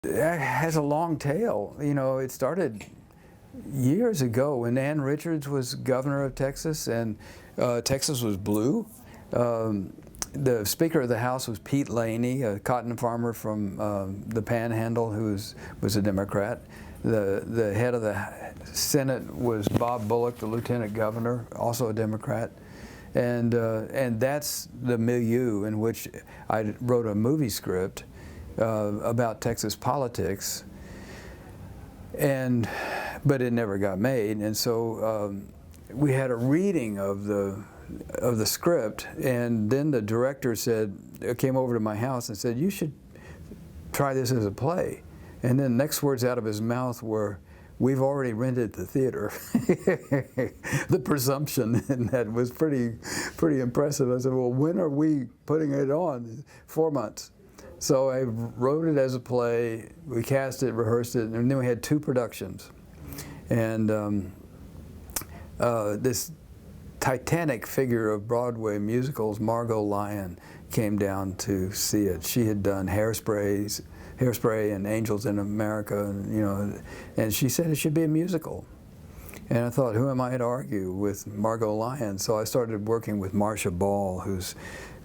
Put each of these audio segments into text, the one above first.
It has a long tail. You know, it started years ago when Ann Richards was governor of Texas, and Texas was blue. The Speaker of the House was Pete Laney, a cotton farmer from the Panhandle who was a Democrat. The head of the Senate was Bob Bullock, the lieutenant governor, also a Democrat. And that's the milieu in which I wrote a movie script about Texas politics, but it never got made. And so we had a reading of the script, and then the director came over to my house and said, "You should try this as a play." And then the next words out of his mouth were, "We've already rented the theater." The presumption in that was pretty impressive. I said, "Well, when are we putting it on?" 4 months. So I wrote it as a play, we cast it, rehearsed it, and then we had 2 productions. And this titanic figure of Broadway musicals, Margot Lyon, came down to see it. She had done Hairspray and Angels in America, and she said it should be a musical. And I thought, who am I to argue with Margot Lyon? So I started working with Marcia Ball, who's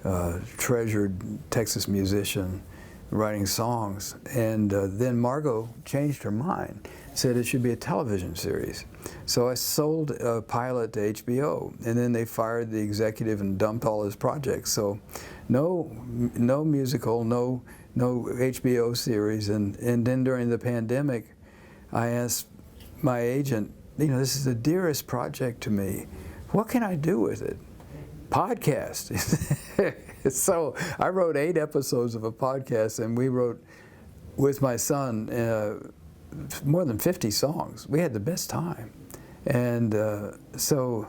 a treasured Texas musician, writing songs. And then Margot changed her mind, said it should be a television series. So I sold a pilot to HBO, and then they fired the executive and dumped all his projects. So no musical, no HBO series. And then during the pandemic, I asked my agent, this is the dearest project to me. What can I do with it? Podcast. So I wrote 8 episodes of a podcast, and we wrote, with my son, more than 50 songs. We had the best time. And so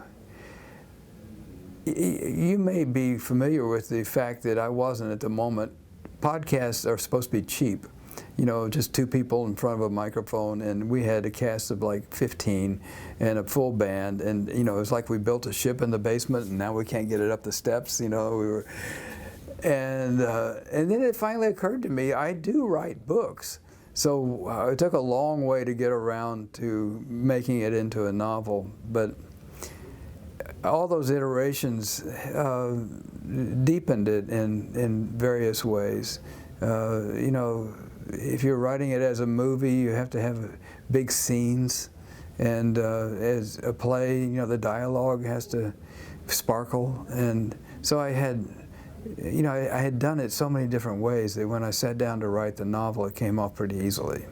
you may be familiar with the fact that I wasn't at the moment. Podcasts are supposed to be cheap. Just 2 people in front of a microphone, and we had a cast of like 15 and a full band, and it was like we built a ship in the basement, and now we can't get it up the steps. And then it finally occurred to me, I do write books. So it took a long way to get around to making it into a novel, but all those iterations deepened it in various ways. If you're writing it as a movie, you have to have big scenes, and as a play, the dialogue has to sparkle. And so I had done it so many different ways that when I sat down to write the novel, it came off pretty easily.